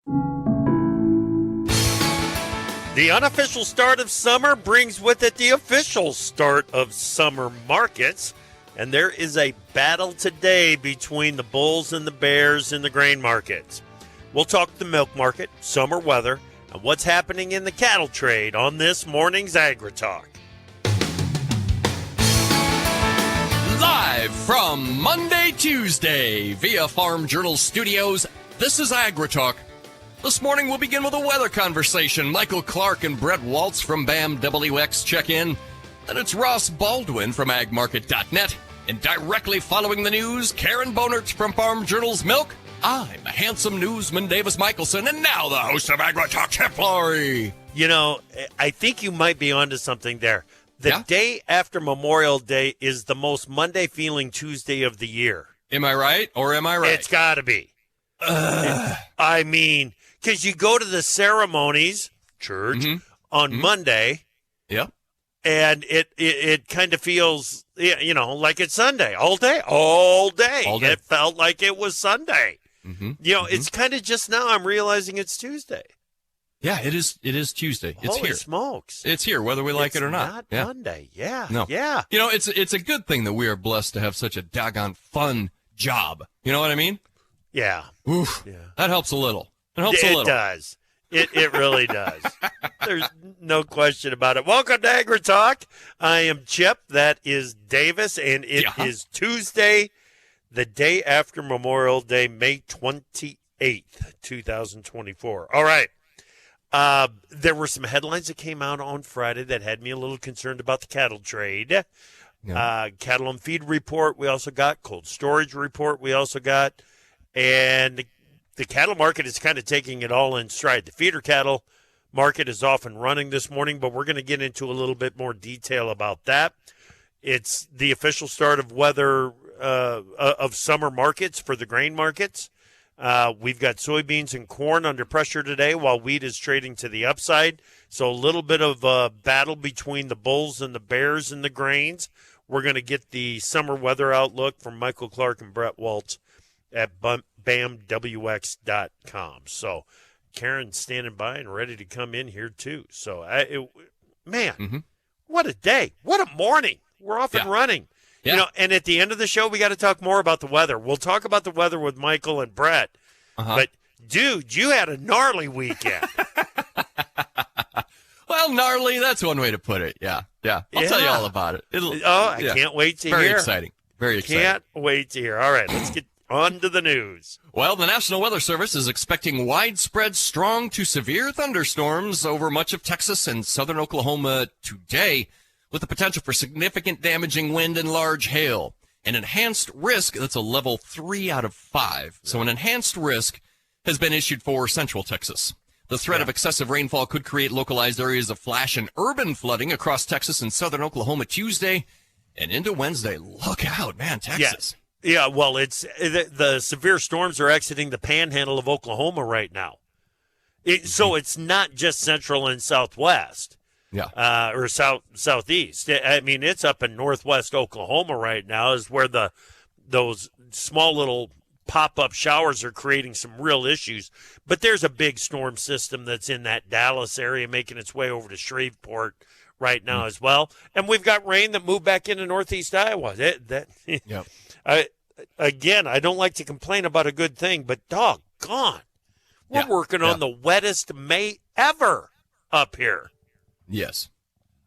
The unofficial start of summer brings with it the official start of summer markets. And there is a battle today between the bulls and the bears in the grain markets. We'll talk the milk market, summer weather, and what's happening in the cattle trade on this morning's AgriTalk. Live from Monday, Tuesday, via Farm Journal Studios, this is AgriTalk. This morning we'll begin with a weather conversation. Michael Clark and Bret Walts from BAMWX check in. Then it's Ross Baldwin from agmarket.net. And directly following the news, Karen Bonert from Farm Journal's Milk. I'm handsome newsman Davis Michelson, and now the host of AgriTalk, Chip Laurie. You know, I think you might be onto something there. The day after Memorial Day is the most Monday-feeling Tuesday of the year. Am I right, or am I right? It's got to be. I mean, because you go to the ceremonies, church, on Monday. Yep. And it kind of feels, you know, like it's Sunday all day. It felt like it was Sunday. You know, it's kind of just now I'm realizing it's Tuesday. Yeah, it is Tuesday. It's Holy here. Smokes. It's here, whether we like it or not. Not Monday. Yeah. No. Yeah. You know, it's a good thing that we are blessed to have such a doggone fun job. You know what I mean? Yeah. Oof. Yeah. That helps a little. It does. It really does. There's no question about it. Welcome to AgriTalk. I am Chip. That is Davis, and it is Tuesday, the day after Memorial Day, May 28th, 2024. All right. There were some headlines that came out on Friday that had me a little concerned about the cattle trade. Cattle and feed report we also got, cold storage report we also got, and the cattle market is kind of taking it all in stride. The feeder cattle market is off and running this morning, but we're going to get into a little bit more detail about that. It's the official start of weather of summer markets for the grain markets. We've got soybeans and corn under pressure today while wheat is trading to the upside. So a little bit of a battle between the bulls and the bears in the grains. We're going to get the summer weather outlook from Michael Clark and Bret Walts at BAMWX.com. So Karen's standing by and ready to come in here too. So, what a day. What a morning. We're off and running. Yeah. You know, and at the end of the show, we got to talk more about the weather. We'll talk about the weather with Michael and Bret. But, dude, you had a gnarly weekend. Well, gnarly, that's one way to put it. Yeah. I'll tell you all about it. I can't wait to hear. Very exciting. Can't wait to hear. All right, let's get on to the news. Well, the National Weather Service is expecting widespread strong to severe thunderstorms over much of Texas and southern Oklahoma today, with the potential for significant damaging wind and large hail. An enhanced risk, that's a level 3 out of 5. So an enhanced risk has been issued for central Texas. The threat of excessive rainfall could create localized areas of flash and urban flooding across Texas and southern Oklahoma Tuesday and into Wednesday. Look out, man, Texas. Yeah, well, it's the severe storms are exiting the panhandle of Oklahoma right now. So it's not just central and southwest. Or southeast. I mean, it's up in northwest Oklahoma right now is where those small little pop-up showers are creating some real issues. But there's a big storm system that's in that Dallas area making its way over to Shreveport right now as well. And we've got rain that moved back into northeast Iowa. Again, I don't like to complain about a good thing, but doggone, we're working on the wettest May ever up here. Yes.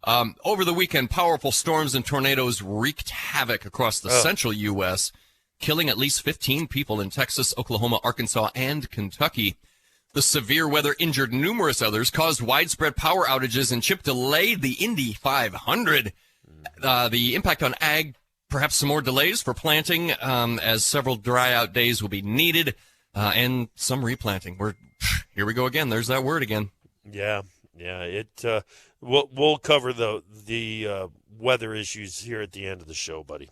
Over the weekend, powerful storms and tornadoes wreaked havoc across the central U.S., killing at least 15 people in Texas, Oklahoma, Arkansas, and Kentucky. The severe weather injured numerous others, caused widespread power outages, and Chip delayed the Indy 500. The impact on ag, perhaps some more delays for planting, as several dry-out days will be needed, and some replanting. Here we go again. There's that word again. Yeah. We'll cover the weather issues here at the end of the show, buddy.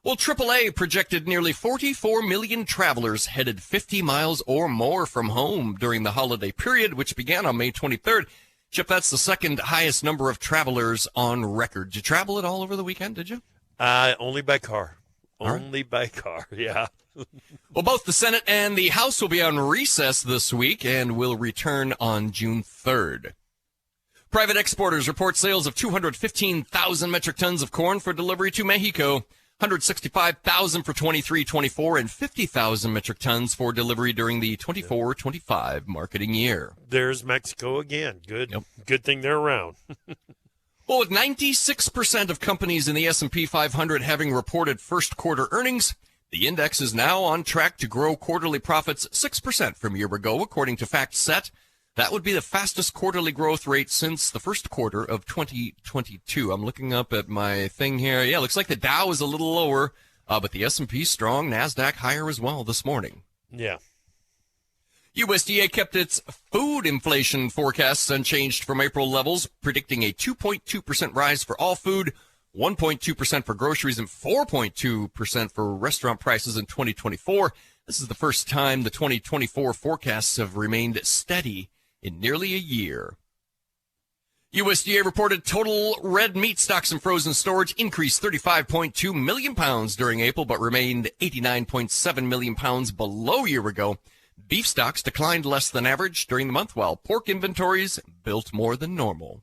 Well, AAA projected nearly 44 million travelers headed 50 miles or more from home during the holiday period, which began on May 23rd. Chip, that's the second highest number of travelers on record. Did you travel at all over the weekend, did you? Only by car. By car, yeah. Well, both the Senate and the House will be on recess this week and will return on June 3rd. Private exporters report sales of 215,000 metric tons of corn for delivery to Mexico, 165,000 for 23-24, and 50,000 metric tons for delivery during the 24-25 marketing year. There's Mexico again. Good thing they're around. Well, with 96% of companies in the S&P 500 having reported first quarter earnings, the index is now on track to grow quarterly profits 6% from a year ago, according to FactSet. That would be the fastest quarterly growth rate since the first quarter of 2022. I'm looking up at my thing here. Yeah, looks like the Dow is a little lower, but the S&P strong, NASDAQ higher as well this morning. Yeah. USDA kept its food inflation forecasts unchanged from April levels, predicting a 2.2% rise for all food, 1.2% for groceries, and 4.2% for restaurant prices in 2024. This is the first time the 2024 forecasts have remained steady in nearly a year. USDA reported total red meat stocks in frozen storage increased 35.2 million pounds during April, but remained 89.7 million pounds below year ago. Beef stocks declined less than average during the month, while pork inventories built more than normal.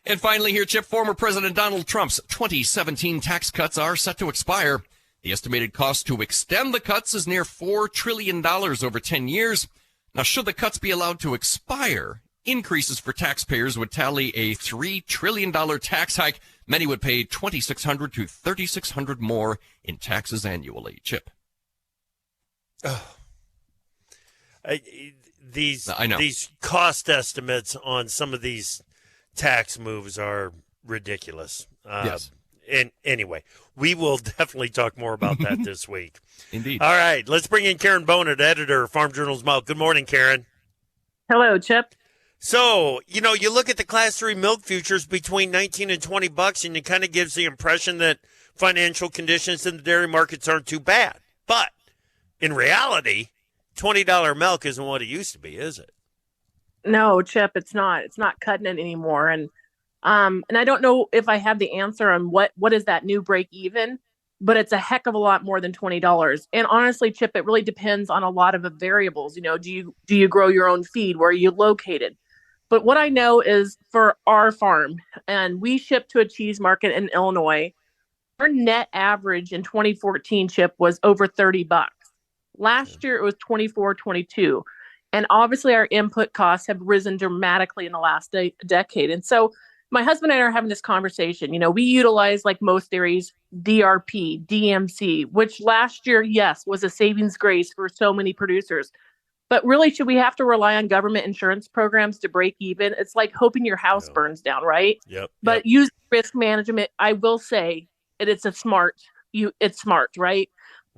And finally here, Chip, former President Donald Trump's 2017 tax cuts are set to expire. The estimated cost to extend the cuts is near $4 trillion over 10 years. Now, should the cuts be allowed to expire, increases for taxpayers would tally a $3 trillion tax hike. Many would pay $2,600 to $3,600 more in taxes annually. Chip. These cost estimates on some of these tax moves are ridiculous. Yes. And anyway, we will definitely talk more about that this week. Indeed. All right, let's bring in Karen Bonnet, editor of Farm Journal's Milk. Good morning, Karen. Hello, Chip. So, you look at the Class 3 milk futures between 19 and 20 bucks, and it kind of gives the impression that financial conditions in the dairy markets aren't too bad. But in reality, $20 milk isn't what it used to be, is it? No, Chip, it's not. It's not cutting it anymore. And I don't know if I have the answer on what is that new break even, but it's a heck of a lot more than $20. And honestly, Chip, it really depends on a lot of variables. Do you grow your own feed? Where are you located? But what I know is for our farm, and we ship to a cheese market in Illinois, our net average in 2014, Chip, was over $30. Last year, it was 24, 22. And obviously, our input costs have risen dramatically in the last decade. And so my husband and I are having this conversation. We utilize, like most dairies, DRP, DMC, which last year, yes, was a savings grace for so many producers. But really, should we have to rely on government insurance programs to break even? It's like hoping your house burns down, right? Yep. But use risk management. I will say it's smart, right?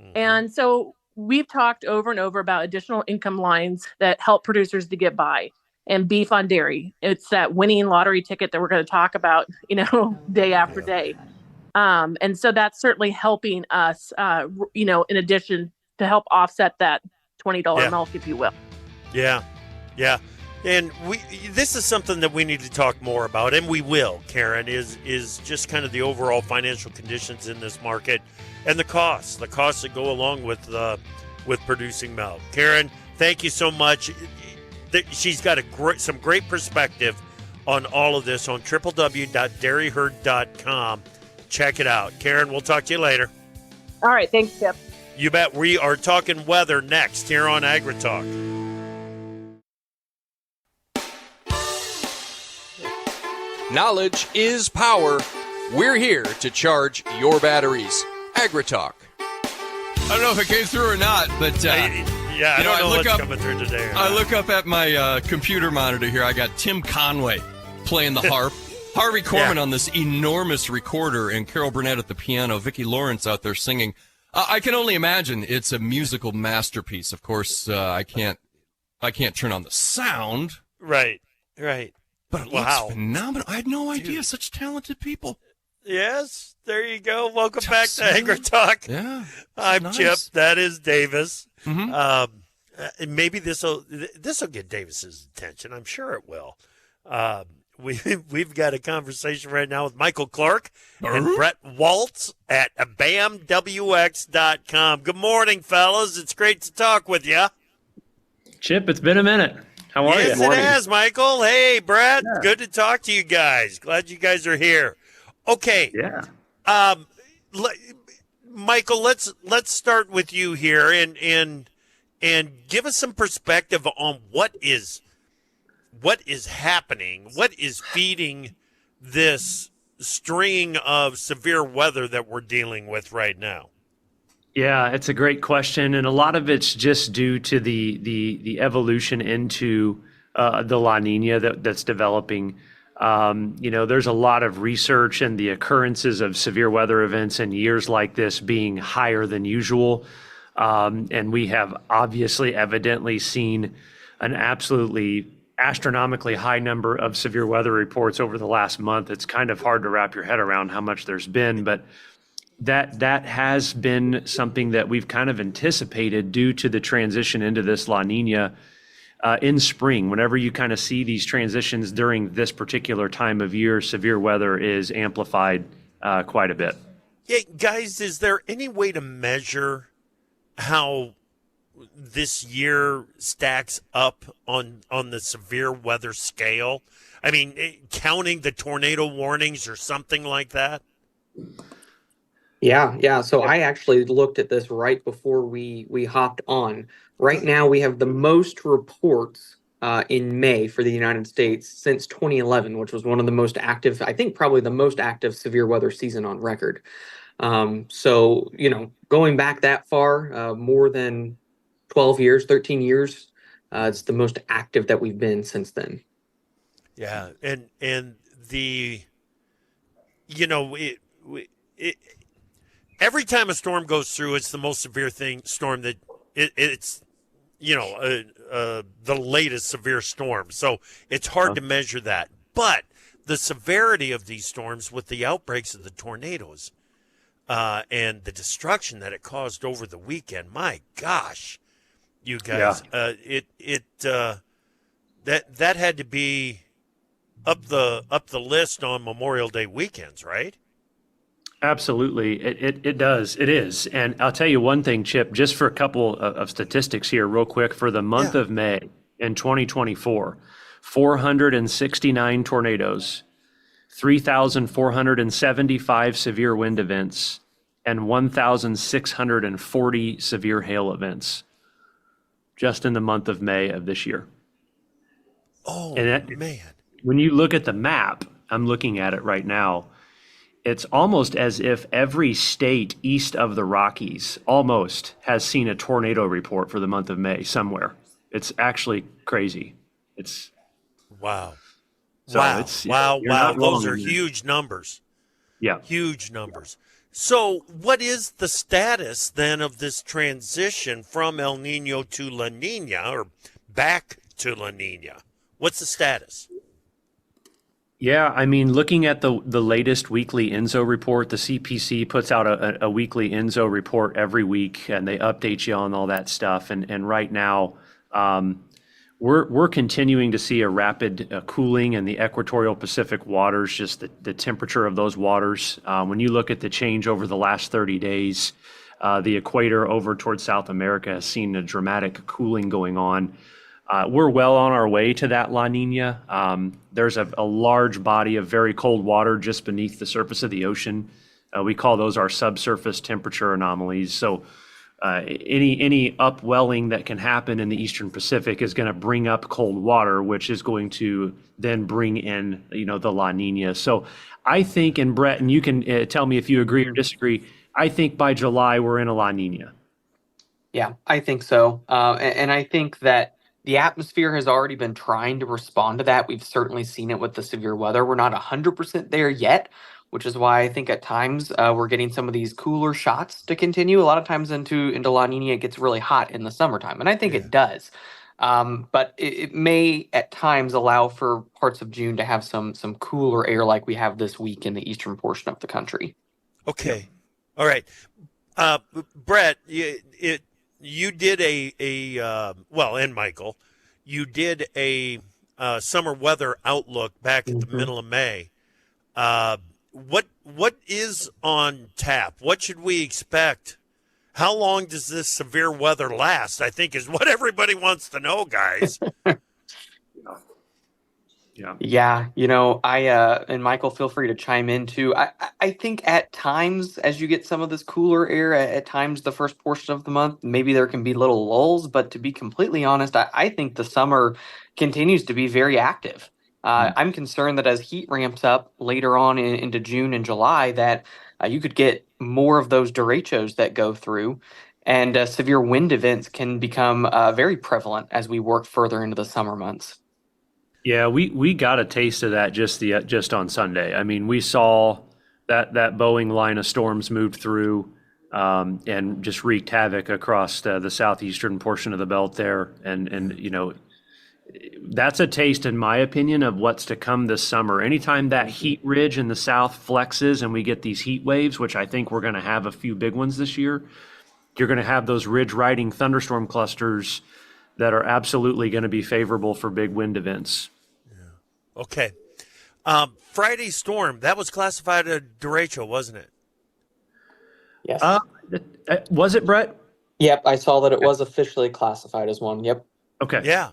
Mm-hmm. And so we've talked over and over about additional income lines that help producers to get by. And beef on dairy, it's that winning lottery ticket that we're going to talk about, day after day. And so that's certainly helping us, in addition to help offset that $20 milk, if you will. Yeah. And this is something that we need to talk more about, and we will, Karen, is just kind of the overall financial conditions in this market and the costs that go along with producing milk. Karen, thank you so much. She's got some great perspective on all of this on www.dairyherd.com. Check it out. Karen, we'll talk to you later. All right. Thanks, Chip. You bet. We are talking weather next here on AgriTalk. Knowledge is power. We're here to charge your batteries. AgriTalk. I don't know if it came through or not, but I don't know what's coming through today. I look up at my computer monitor here. I got Tim Conway playing the harp, Harvey Korman on this enormous recorder, and Carol Burnett at the piano, Vicki Lawrence out there singing. I can only imagine it's a musical masterpiece. Of course, I can't turn on the sound. Right. But it looks phenomenal. I had no idea such talented people. Yes, there you go. Welcome back to AgriTalk. Yeah, I'm nice. Chip. That is Davis. Mm-hmm. Maybe this will get Davis's attention. I'm sure it will. we've got a conversation right now with Michael Clark and Bret Walts at BAMWX.com. Good morning, fellas. It's great to talk with you. Chip, it's been a minute. How are you? Yes, it has, Michael. Hey, Bret. Yeah. Good to talk to you guys. Glad you guys are here. Okay. Yeah. Michael, let's start with you here and give us some perspective on what is happening, what is feeding this string of severe weather that we're dealing with right now. Yeah, it's a great question, and a lot of it's just due to the evolution into the La Nina that's developing. There's a lot of research and the occurrences of severe weather events in years like this being higher than usual. And we have obviously evidently seen an absolutely astronomically high number of severe weather reports over the last month. It's kind of hard to wrap your head around how much there's been, but that has been something that we've kind of anticipated due to the transition into this La Nina in spring. Whenever you kind of see these transitions during this particular time of year, severe weather is amplified quite a bit. Yeah, guys, is there any way to measure how this year stacks up on the severe weather scale? I mean, counting the tornado warnings or something like that? Yeah. So I actually looked at this right before we hopped on. Right now, we have the most reports in May for the United States since 2011, which was one of the most active, I think probably the most active severe weather season on record. So, going back that far, more than 12 years, 13 years, it's the most active that we've been since then. Yeah. And every time a storm goes through, it's the most severe storm that it's the latest severe storm. So it's hard to measure that. But the severity of these storms with the outbreaks of the tornadoes and the destruction that it caused over the weekend, my gosh, you guys, that had to be up the list on Memorial Day weekends, right? Absolutely. It does. It is. And I'll tell you one thing, Chip, just for a couple of statistics here real quick. For the month of May in 2024, 469 tornadoes, 3,475 severe wind events, and 1,640 severe hail events just in the month of May of this year. Oh, man. When you look at the map, I'm looking at it right now, it's almost as if every state east of the Rockies almost has seen a tornado report for the month of May somewhere. It's actually crazy. It's wow. So wow. Those are there. huge numbers. Yeah. Huge numbers. So what is the status then of this transition from El Nino to La Nina or back to La Nina? What's the status? Yeah, I mean, looking at the latest weekly ENSO report, the CPC puts out a weekly ENSO report every week, and they update you on all that stuff. And right now, we're continuing to see a rapid cooling in the equatorial Pacific waters, just the temperature of those waters. When you look at the change over the last 30 days, the equator over towards South America has seen a dramatic cooling going on. We're well on our way to that La Nina. There's a large body of very cold water just beneath the surface of the ocean. We call those our subsurface temperature anomalies. So any upwelling that can happen in the Eastern Pacific is going to bring up cold water, which is going to then bring in, the La Nina. So I think, and Bret, and you can tell me if you agree or disagree, I think by July we're in a La Nina. Yeah, I think so. And I think that the atmosphere has already been trying to respond to that. We've certainly seen it with the severe weather. We're not 100% there yet, which is why I think at times we're getting some of these cooler shots to continue. A lot of times into La Nina, it gets really hot in the summertime, and I think it does. But it may at times allow for parts of June to have some cooler air like we have this week in the eastern portion of the country. Okay. All right. Bret, you did and Michael, you did a summer weather outlook back at the middle of May. What is on tap? What should we expect? How long does this severe weather last? I think is what everybody wants to know, guys. Yeah, and Michael, feel free to chime in too. I think at times, as you get some of this cooler air, at times the first portion of the month, maybe there can be little lulls. But to be completely honest, I think the summer continues to be very active. I'm concerned that as heat ramps up later on into June and July, that you could get more of those derechos that go through, and severe wind events can become very prevalent as we work further into the summer months. Yeah, we got a taste of that just on Sunday. I mean, we saw that Boeing line of storms moved through and just wreaked havoc across the southeastern portion of the belt there. And that's a taste, in my opinion, of what's to come this summer. Anytime that heat ridge in the south flexes and we get these heat waves, which I think we're going to have a few big ones this year, you're going to have those ridge riding thunderstorm clusters that are absolutely going to be favorable for big wind events. Okay. Friday storm, that was classified a derecho, wasn't it? Yes. Was it, Bret? Yep, I saw that it was officially classified as one. Yep. Okay. Yeah.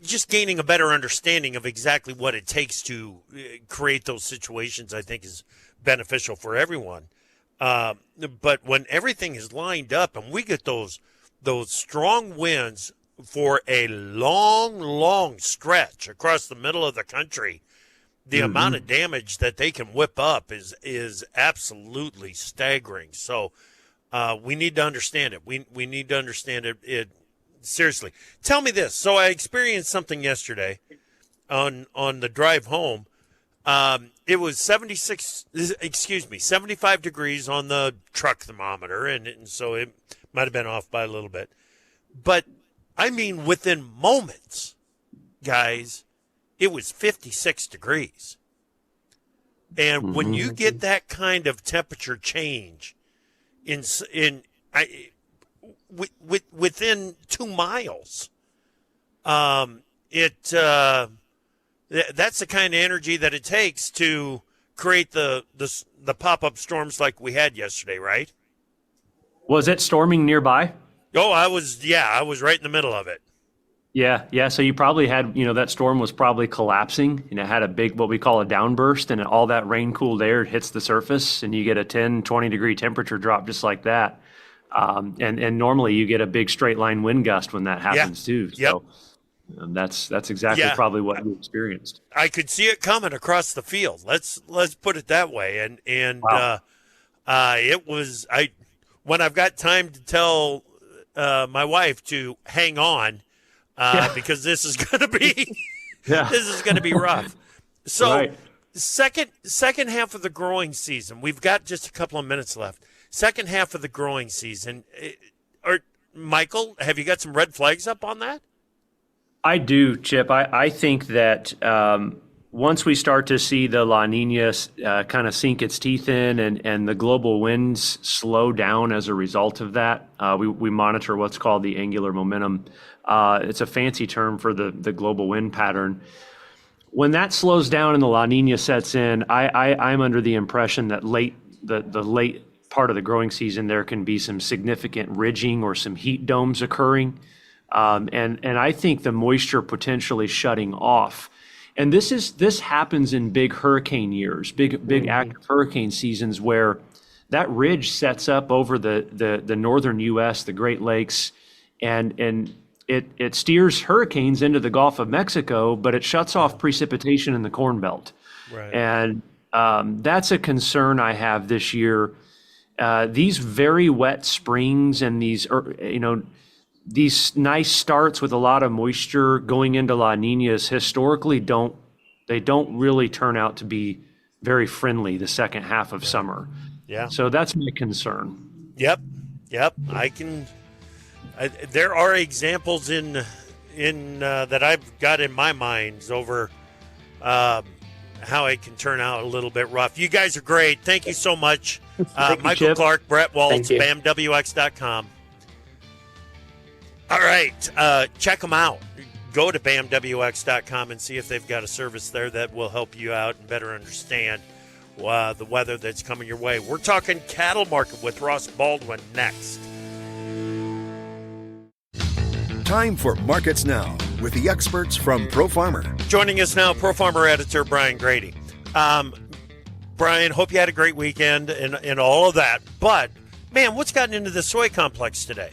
Just gaining a better understanding of exactly what it takes to create those situations, I think, is beneficial for everyone. But when everything is lined up and we get those strong winds for a long stretch across the middle of the country, the amount of damage that they can whip up is absolutely staggering. So we need to understand it. We need to understand it seriously. Tell me this. So I experienced something yesterday on the drive home. It was 75 degrees on the truck thermometer, and so it might have been off by a little bit. But I mean, within moments, guys, it was 56 degrees. And when you get that kind of temperature change within 2 miles, that's the kind of energy that it takes to create the pop-up storms like we had yesterday, right? Was it storming nearby? Oh, I was right in the middle of it. Yeah. So you probably had, that storm was probably collapsing, and it had a big, what we call a downburst, and all that rain cooled air hits the surface, and you get a 10, 20 degree temperature drop just like that. And normally you get a big straight line wind gust when that happens too. So that's exactly probably what you experienced. I could see it coming across the field. Let's put it that way. And wow. It was, when I've got time to tell my wife to hang on, because this is going to be this is going to be rough. So right. second half of the growing season, we've got just a couple of minutes left. Second half of the growing season, Michael, have you got some red flags up on that? I do, Chip. I think that once we start to see the La Nina kind of sink its teeth in and the global winds slow down as a result of that, we monitor what's called the angular momentum. It's a fancy term for the global wind pattern. When that slows down and the La Nina sets in, I'm under the impression that the late part of the growing season, there can be some significant ridging or some heat domes occurring. And I think the moisture potentially shutting off. And this happens in big hurricane years, big active hurricane seasons, where that ridge sets up over the northern U.S., the Great Lakes, and it steers hurricanes into the Gulf of Mexico, but it shuts off precipitation in the Corn Belt. Right. And that's a concern I have this year. These very wet springs and these nice starts with a lot of moisture going into La Ninas historically don't really turn out to be very friendly the second half of summer. Yeah. So that's my concern. Yep. There are examples in that I've got in my mind over how it can turn out a little bit rough. You guys are great. Thank you so much. Michael Chip. Clark, Bret Walts, Thank you. BAMWX.com. All right. right. Check them out. Go to BAMWX.com and see if they've got a service there that will help you out and better understand the weather that's coming your way. We're talking cattle market with Ross Baldwin next. Time for Markets Now with the experts from Pro Farmer. Joining us now, Pro Farmer editor Brian Grady. Brian, hope you had a great weekend and all of that. But, man, what's gotten into the soy complex today?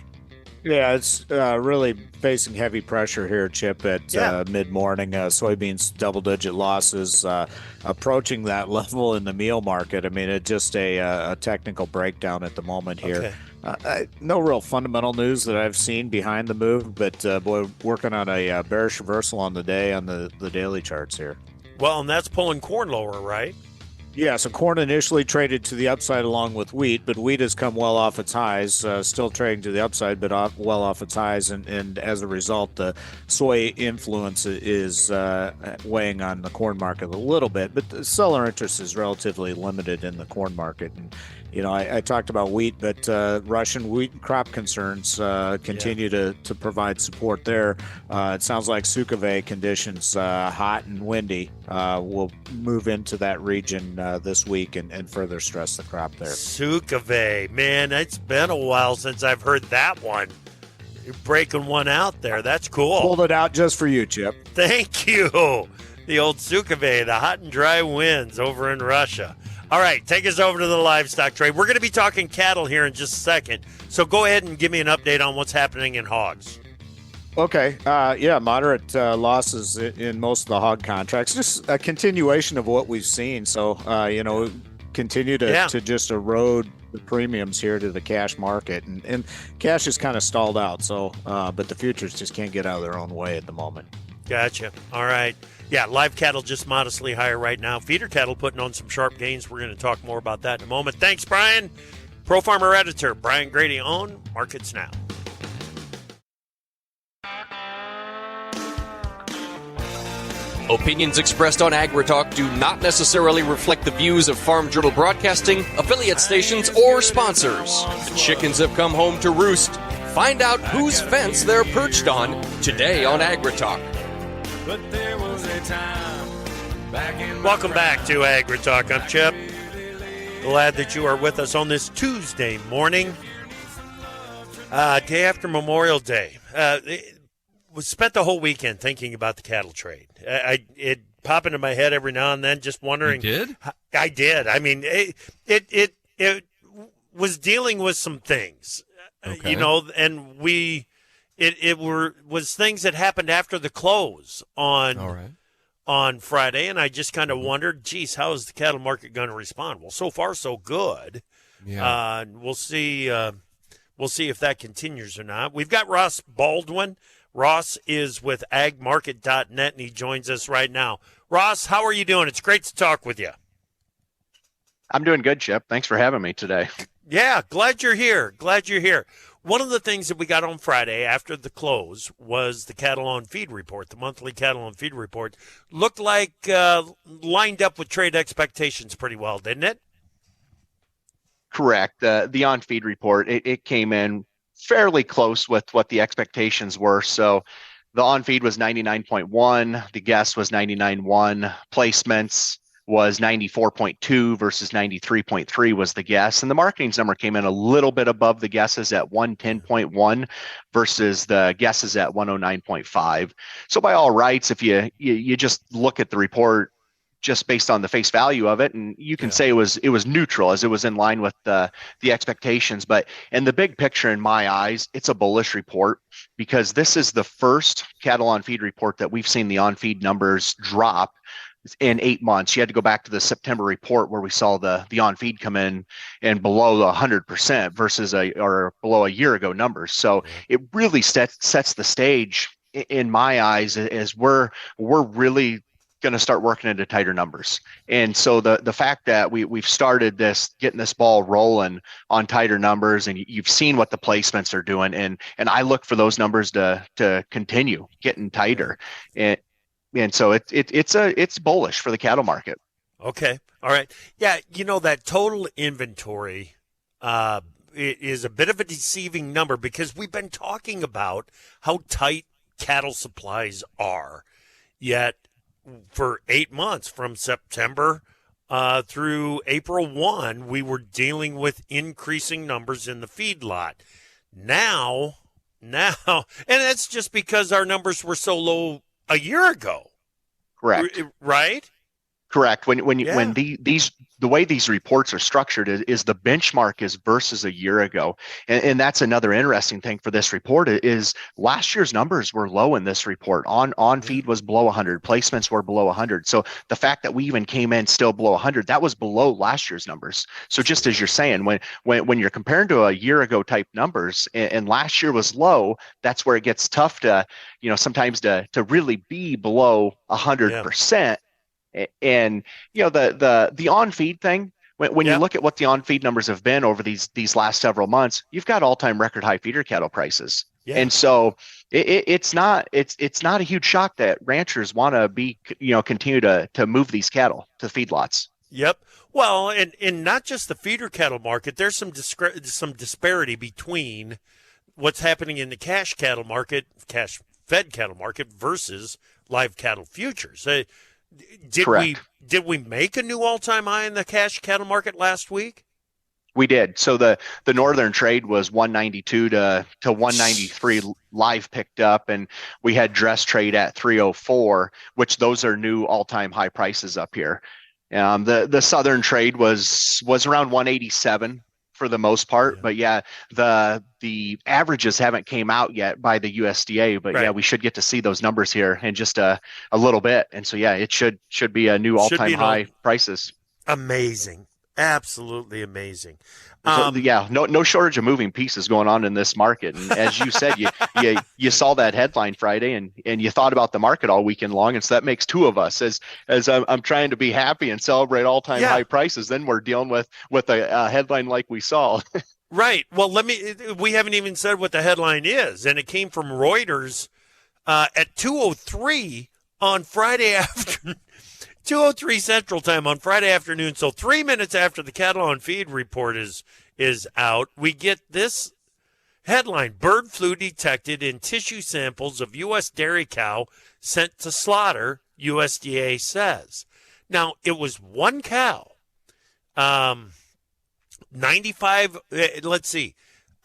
Yeah, it's really facing heavy pressure here, Chip, at mid-morning. Soybeans double-digit losses, approaching that level in the meal market. I mean, it's just a technical breakdown at the moment here. Okay. No real fundamental news that I've seen behind the move, but working on a bearish reversal on the day on the daily charts here. Well, and that's pulling corn lower, right? Yeah, so corn initially traded to the upside along with wheat, but wheat has come well off its highs, still trading to the upside, but well off its highs. And as a result, the soy influence is weighing on the corn market a little bit, but the seller interest is relatively limited in the corn market. And, you know, I talked about wheat, but Russian wheat crop concerns continue to provide support there. It sounds like Sukave conditions, hot and windy, will move into that region this week and further stress the crop there. Sukave, man, it's been a while since I've heard that one. You're breaking one out there. That's cool. Pulled it out just for you, Chip. Thank you. The old Sukave, the hot and dry winds over in Russia. All right, take us over to the livestock trade. We're going to be talking cattle here in just a second. So go ahead and give me an update on what's happening in hogs. Okay. Moderate losses in most of the hog contracts. Just a continuation of what we've seen. So, continue to just erode the premiums here to the cash market. And cash is kind of stalled out. So, but the futures just can't get out of their own way at the moment. Gotcha. All right. Yeah, live cattle just modestly higher right now. Feeder cattle putting on some sharp gains. We're going to talk more about that in a moment. Thanks, Brian. Pro Farmer editor Brian Grady on Markets Now. Opinions expressed on AgriTalk do not necessarily reflect the views of Farm Journal Broadcasting, affiliate stations, or sponsors. The chickens have come home to roost. Find out whose fence they're perched on today on AgriTalk. But there was a time back in Welcome back to AgriTalk. I'm Chip. Glad that you are with us on this Tuesday morning, day after Memorial Day. We spent the whole weekend thinking about the cattle trade. It popped into my head every now and then, just wondering. You did? I did. I mean, it was dealing with some things, Okay. and was things that happened after the close on Friday, and I just kind of wondered, geez, how is the cattle market going to respond? Well, so far so good. Yeah. We'll see. We'll see if that continues or not. We've got Ross Baldwin. Ross is with agmarket.net, and he joins us right now. Ross, how are you doing? It's great to talk with you. I'm doing good, Chip. Thanks for having me today. Yeah, glad you're here. One of the things that we got on Friday after the close was the cattle on feed report, the monthly cattle on feed report. Looked like lined up with trade expectations pretty well, didn't it? Correct. The on-feed report, it came in fairly close with what the expectations were. So the on-feed was 99.1, the guess was 99.1, placements was 94.2 versus 93.3 was the guess. And the marketing's number came in a little bit above the guesses at 110.1 versus the guesses at 109.5. So by all rights, if you just look at the report just based on the face value of it, and you can say it was neutral, as it was in line with the expectations. But in the big picture, in my eyes, it's a bullish report, because this is the first cattle on feed report that we've seen the on feed numbers drop in 8 months. You had to go back to the September report where we saw the on feed come in and below 100% versus below a year ago numbers. So it really sets the stage in my eyes, as we're really going to start working into tighter numbers. And so the fact that we've started getting this ball rolling on tighter numbers, and you've seen what the placements are doing, and I look for those numbers to continue getting tighter. And so it's bullish for the cattle market. Okay. All right. Yeah. That total inventory it is a bit of a deceiving number because we've been talking about how tight cattle supplies are. Yet for 8 months, from September through April 1, we were dealing with increasing numbers in the feedlot. Now, and that's just because our numbers were so low a year ago. Correct. Right? Correct. When these the way these reports are structured is the benchmark is versus a year ago, and that's another interesting thing for this report is last year's numbers were low in this report. On feed was below 100, placements were below 100. So the fact that we even came in still below 100, that was below last year's numbers. So just as you're saying, when you're comparing to a year ago type numbers, and last year was low, that's where it gets tough to sometimes to really be below 100%. And the on feed thing, when you look at what the on feed numbers have been over these last several months, you've got all-time record high feeder cattle prices. Yeah. And so it's not a huge shock that ranchers want to continue to move these cattle to feedlots. Yep. Well, and not just the feeder cattle market, there's some disparity between what's happening in the cash fed cattle market versus live cattle futures. Did we make a new all-time high in the cash cattle market last week? We did. So the northern trade was 192 to 193 live picked up, and we had dress trade at 304, which those are new all-time high prices up here. The southern trade was around 187 for the most part, but the averages haven't came out yet by the USDA, but we should get to see those numbers here in just a little bit. And so it should be a new all-time high prices. Amazing. Absolutely amazing. No shortage of moving pieces going on in this market. And as you said, you saw that headline Friday and you thought about the market all weekend long. And so that makes two of us as I'm trying to be happy and celebrate all-time high prices. Then we're dealing with a headline like we saw. Right. Well, we haven't even said what the headline is. And it came from Reuters at 2:03 on Friday afternoon. 2:03 Central Time on Friday afternoon. So 3 minutes after the cattle on feed report is out, we get this headline: bird flu detected in tissue samples of U.S. dairy cow sent to slaughter, USDA says. Now, it was one cow. 95, let's see.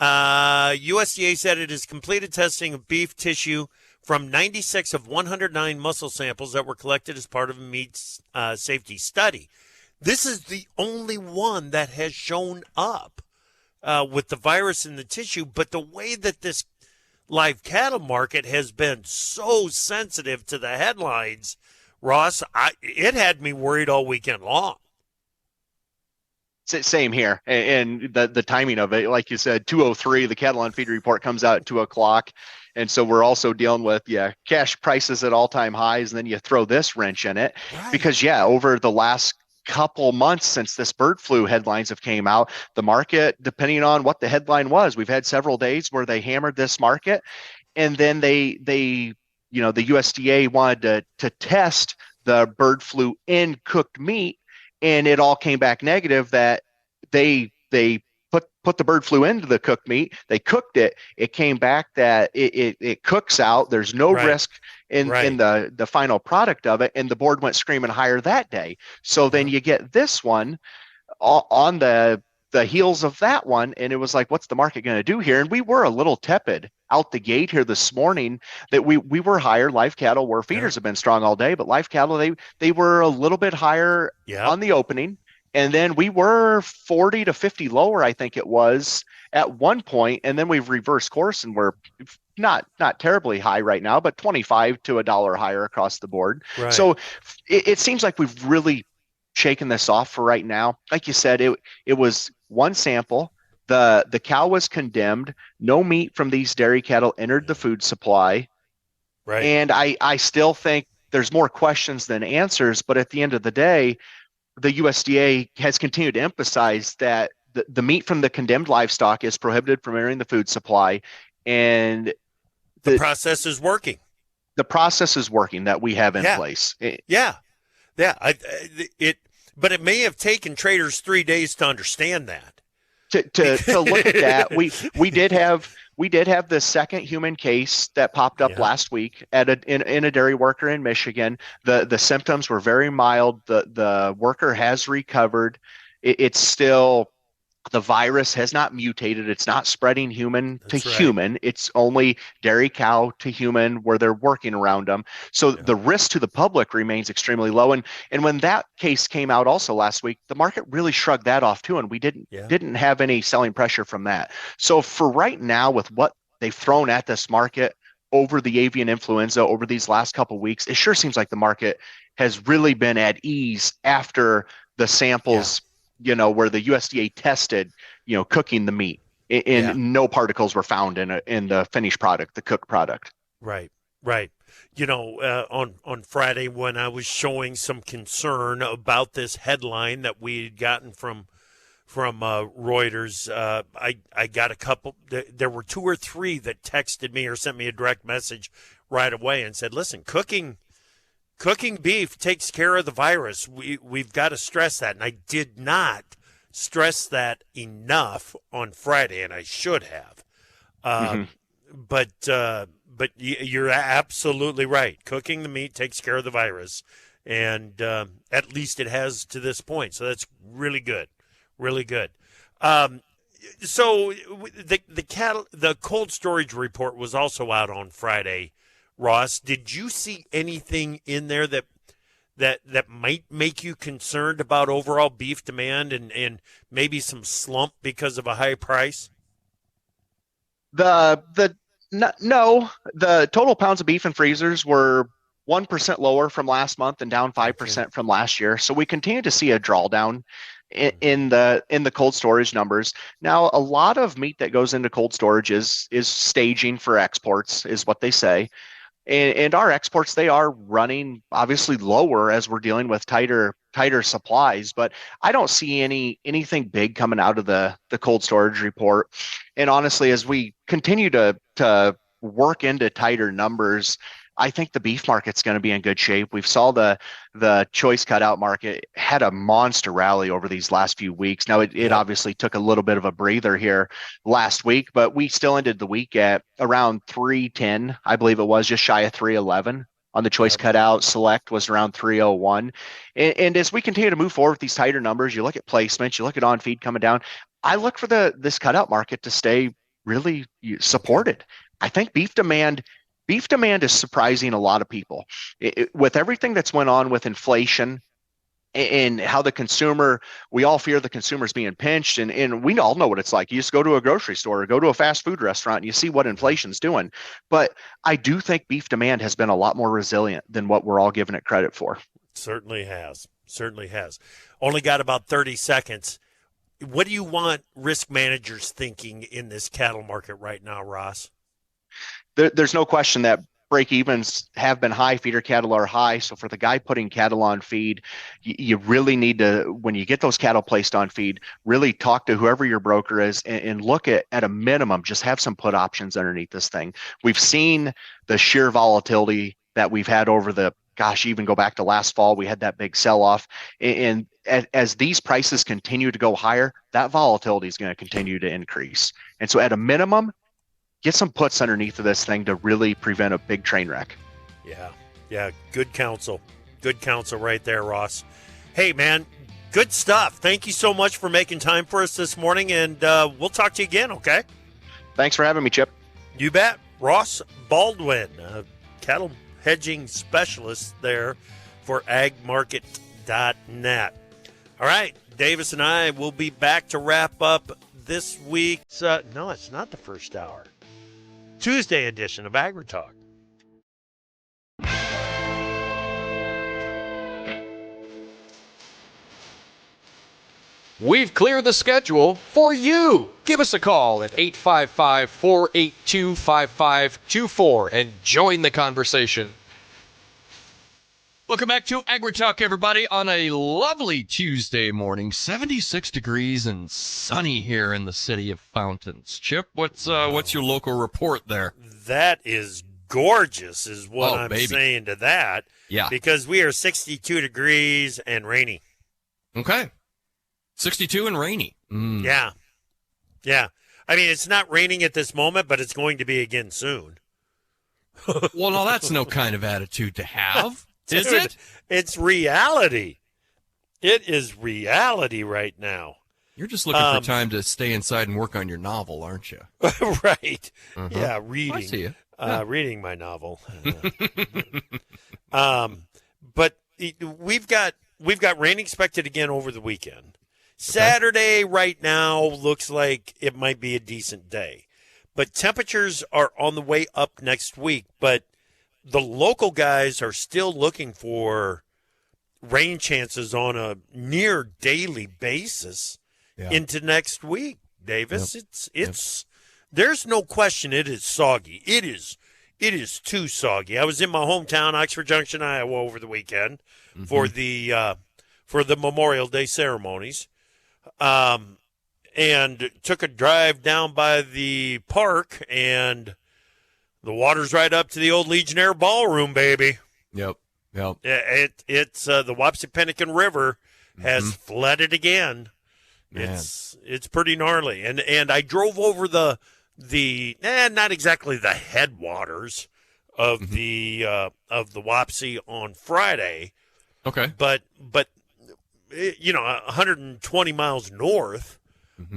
USDA said it has completed testing of beef tissue from 96 of 109 muscle samples that were collected as part of a meat safety study. This is the only one that has shown up with the virus in the tissue, but the way that this live cattle market has been so sensitive to the headlines, Ross, it had me worried all weekend long. Same here. And the timing of it, like you said, 2:03, the cattle on feed report comes out at 2:00. And so we're also dealing with, cash prices at all-time highs. And then you throw this wrench in it because, over the last couple months since this bird flu headlines have came out, the market, depending on what the headline was, we've had several days where they hammered this market. And then they the USDA wanted to test the bird flu in cooked meat. And it all came back negative that they put the bird flu into the cooked meat. They cooked it. It came back that it cooks out. There's no risk in the final product of it. And the board went screaming higher that day. So then you get this one on the heels of that one. And it was like, what's the market going to do here? And we were a little tepid out the gate here this morning that we were higher. Live cattle where feeders have been strong all day, but live cattle, they were a little bit higher on the opening. And then we were 40 to 50 lower, I think it was, at one point. And then we've reversed course and we're not terribly high right now, but 25 to $1 higher across the board. Right. So it seems like we've really shaken this off for right now. Like you said, it was one sample. The cow was condemned. No meat from these dairy cattle entered the food supply. Right. And I still think there's more questions than answers, but at the end of the day, the USDA has continued to emphasize that the meat from the condemned livestock is prohibited from entering the food supply. And the process is working. The process is working that we have in place. But it may have taken traders 3 days to understand that. to look at that, we did have the second human case that popped up last week in a dairy worker in Michigan. The symptoms were very mild. The worker has recovered. It's still, the virus has not mutated. It's not spreading human to human. It's only dairy cow to human where they're working around them. So the risk to the public remains extremely low. And when that case came out also last week, the market really shrugged that off too. And we didn't have any selling pressure from that. So for right now, with what they've thrown at this market over the avian influenza over these last couple of weeks, it sure seems like the market has really been at ease after the samples, where the USDA tested, cooking the meat, and no particles were found in the finished product, the cooked product. Right. On Friday when I was showing some concern about this headline that we had gotten from Reuters, I got a couple. There were 2 or 3 that texted me or sent me a direct message right away and said, "Listen, cooking beef takes care of the virus. We've got to stress that." And I did not stress that enough on Friday, and I should have. But you're absolutely right. Cooking the meat takes care of the virus, and at least it has to this point. So that's really good, really good. So the cold storage report was also out on Friday. Ross, did you see anything in there that might make you concerned about overall beef demand and maybe some slump because of a high price? No, the total pounds of beef in freezers were 1% lower from last month and down 5% from last year. So we continue to see a drawdown in the cold storage numbers. Now, a lot of meat that goes into cold storage is staging for exports, is what they say. And our exports, they are running obviously lower as we're dealing with tighter supplies, but I don't see anything big coming out of the cold storage report. And honestly, as we continue to work into tighter numbers, I think the beef market's going to be in good shape. We've saw the choice cutout market had a monster rally over these last few weeks. Now it obviously took a little bit of a breather here last week, but we still ended the week at around 310. I believe it was just shy of 311 on the choice cutout. Select was around 301. And as we continue to move forward with these tighter numbers, you look at placements, you look at on feed coming down. I look for this cutout market to stay really supported. I think beef demand is surprising a lot of people. With everything that's went on with inflation and how we all fear the consumer's being pinched, and we all know what it's like. You just go to a grocery store or go to a fast food restaurant and you see what inflation's doing. But I do think beef demand has been a lot more resilient than what we're all giving it credit for. Certainly has. Only got about 30 seconds. What do you want risk managers thinking in this cattle market right now, Ross? There's no question that break evens have been high, feeder cattle are high. So for the guy putting cattle on feed, you really need to, when you get those cattle placed on feed, really talk to whoever your broker is and look at a minimum, just have some put options underneath this thing. We've seen the sheer volatility that we've had over even go back to last fall, we had that big sell-off. And as these prices continue to go higher, that volatility is going to continue to increase. And so at a minimum, get some puts underneath of this thing to really prevent a big train wreck. Yeah. Good counsel right there, Ross. Hey, man, good stuff. Thank you so much for making time for us this morning, and we'll talk to you again, okay? Thanks for having me, Chip. You bet. Ross Baldwin, cattle hedging specialist there for agmarket.net. All right, Davis and I will be back to wrap up this week's, no, it's not the first hour, Tuesday edition of AgriTalk. We've cleared the schedule for you. Give us a call at 855-482-5524 and join the conversation. Welcome back to AgriTalk, everybody, on a lovely Tuesday morning. 76 degrees and sunny here in the city of Fountains. Chip, what's your local report there? That is gorgeous, is what I'm saying to that. Yeah. Because we are 62 degrees and rainy. Okay. 62 and rainy. Yeah. Yeah. I mean, it's not raining at this moment, but it's going to be again soon. Well, no, that's no kind of attitude to have, is Dude, it? It's reality. It is reality right now. You're just looking for time to stay inside and work on your novel, aren't you? Right. Uh-huh. Yeah, reading. I see you. Yeah. Reading my novel. But we've got rain expected again over the weekend. Saturday right now looks like it might be a decent day. But temperatures are on the way up next week. But the local guys are still looking for rain chances on a near daily basis into next week, Davis. Yep. It's there's no question it is soggy. It is too soggy. I was in my hometown, Oxford Junction, Iowa, over the weekend for the Memorial Day ceremonies. And took a drive down by the park, and the water's right up to the old Legionnaire Ballroom, baby. Yep. It's the Wapsipinicon River has flooded again. Man. It's pretty gnarly, and I drove over the not exactly the headwaters of the Wapsi on Friday. Okay. But 120 miles north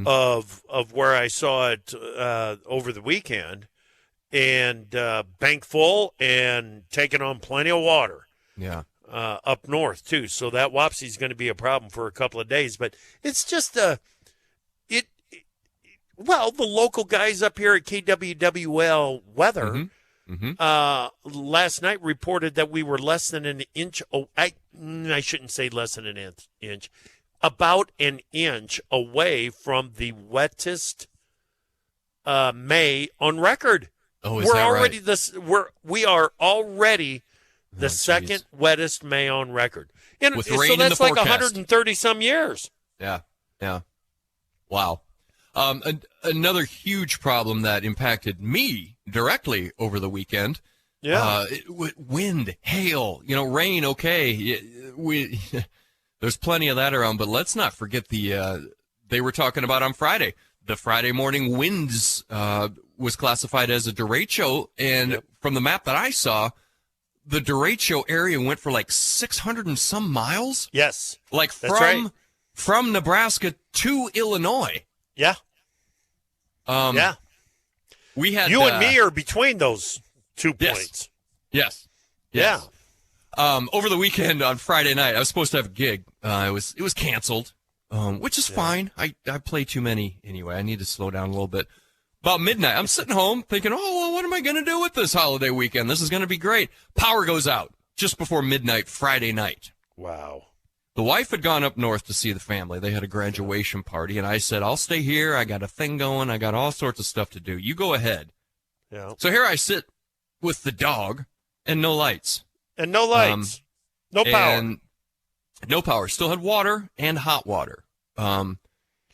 of where I saw it over the weekend, and bank full and taking on plenty of water. Yeah. Up north too. So that Wapsi is going to be a problem for a couple of days, but it's just the local guys up here at KWWL weather last night reported that we were less than an inch. I shouldn't say less than an inch, about an inch away from the wettest May on record. Oh, is that right? We are already the second wettest May on record. With rain so that's in the like forecast. 130 some years. Yeah. Wow. Another huge problem that impacted me directly over the weekend. Yeah. Wind, hail, rain. Okay. There's plenty of that around, but let's not forget they were talking about on Friday. The Friday morning winds was classified as a derecho, and from the map that I saw, the derecho area went for like 600 and some miles. Yes. Like right. from Nebraska to Illinois. Yeah. We had you and me are between those 2 points. Yes. Yeah. Over the weekend on Friday night, I was supposed to have a gig. It was canceled, which is fine. I play too many anyway. I need to slow down a little bit. About midnight, I'm sitting home thinking, what am I going to do with this holiday weekend? This is going to be great. Power goes out just before midnight Friday night. Wow. The wife had gone up north to see the family. They had a graduation party, and I said, I'll stay here. I got a thing going. I got all sorts of stuff to do. You go ahead. Yeah. So here I sit with the dog and no lights. And no lights. No power. And no power. Still had water and hot water.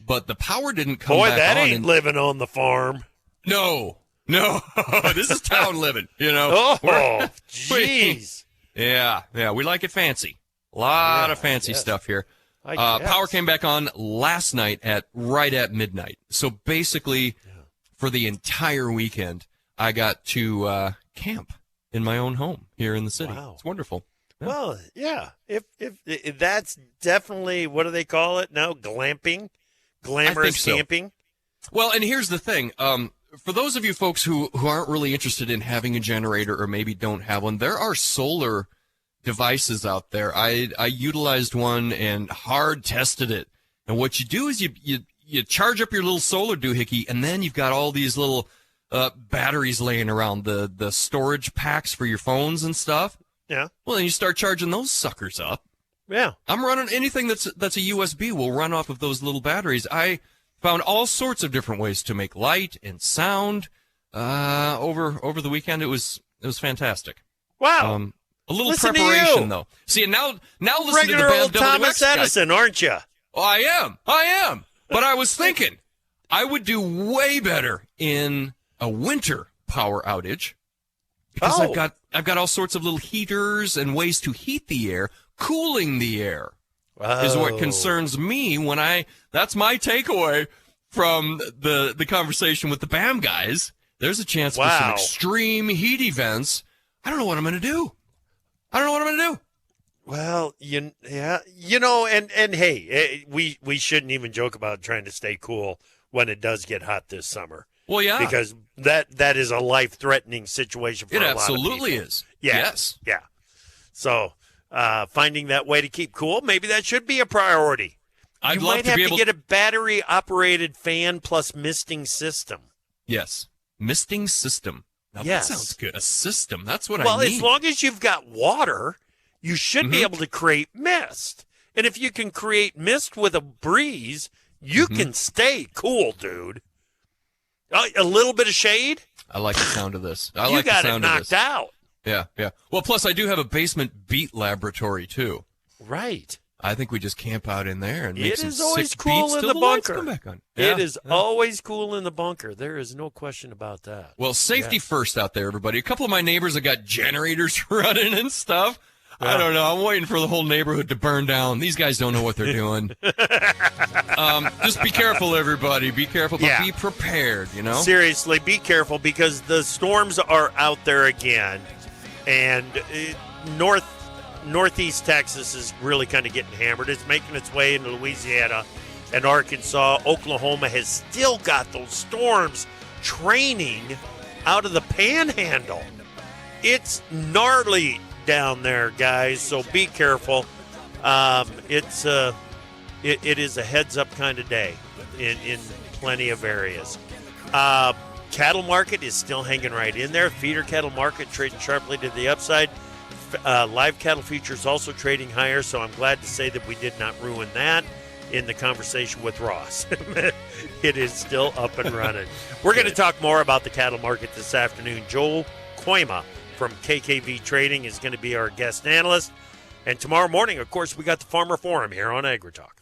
But the power didn't come back on. Boy, that ain't living on the farm. No. This is town living, Oh, jeez. Yeah, we like it fancy. A lot of fancy stuff here. Power came back on last night right at midnight. So basically, for the entire weekend, I got to camp in my own home here in the city. Wow. It's wonderful. Yeah. Well, yeah. If that's definitely, what do they call it now? Glamping? Glamorous camping? Well, and here's the thing. For those of you folks who aren't really interested in having a generator or maybe don't have one, there are solar devices out there. I utilized one and hard tested it. And what you do is you charge up your little solar doohickey, and then you've got all these little batteries laying around, the storage packs for your phones and stuff. Yeah. Well, then you start charging those suckers up. Yeah. I'm running anything that's a USB will run off of those little batteries. I found all sorts of different ways to make light and sound over the weekend. It was fantastic. Wow. A little listen preparation though. See, and now listen regular to the old Thomas Edison, aren't you? Oh, I am. But I was thinking I would do way better in a winter power outage because I've got all sorts of little heaters and ways to heat the air. Cooling the air is what concerns me that's my takeaway from the conversation with the BAM guys, there's a chance for some extreme heat events. I don't know what I'm going to do. Well, and hey, we shouldn't even joke about trying to stay cool when it does get hot this summer. Well, yeah. Because that is a life-threatening situation for a lot of people. It absolutely is. Yeah. Yes. Yeah. So finding that way to keep cool, maybe that should be a priority. I'd you love might to have be to able get a battery-operated fan plus misting system. Yes. Misting system. Now, yes. That sounds good. A system. That's what I need. Well, as long as you've got water, you should be able to create mist. And if you can create mist with a breeze, you can stay cool, dude. A little bit of shade? I like the sound of this. You got it knocked out. Yeah, yeah. Well, plus I do have a basement beat laboratory, too. Right. I think we just camp out in there and make some always sick cool beats in till the the lights bunker. come back on. It is always cool in the bunker. There is no question about that. Well, safety first out there, everybody. A couple of my neighbors have got generators running and stuff. I don't know. I'm waiting for the whole neighborhood to burn down. These guys don't know what they're doing. Just be careful, everybody. Be careful, but be prepared, you know? Seriously, be careful because the storms are out there again. And Northeast Texas is really kind of getting hammered. It's making its way into Louisiana and Arkansas. Oklahoma has still got those storms training out of the panhandle. It's gnarly down there, guys, so be careful. It is a heads-up kind of day in plenty of areas. Cattle market is still hanging right in there. Feeder cattle market trading sharply to the upside. Live cattle futures also trading higher, so I'm glad to say that we did not ruin that in the conversation with Ross. It is still up and running. We're going to talk more about the cattle market this afternoon. Joel Koima from KKV Trading is going to be our guest analyst. And tomorrow morning, of course, we got the Farmer Forum here on AgriTalk.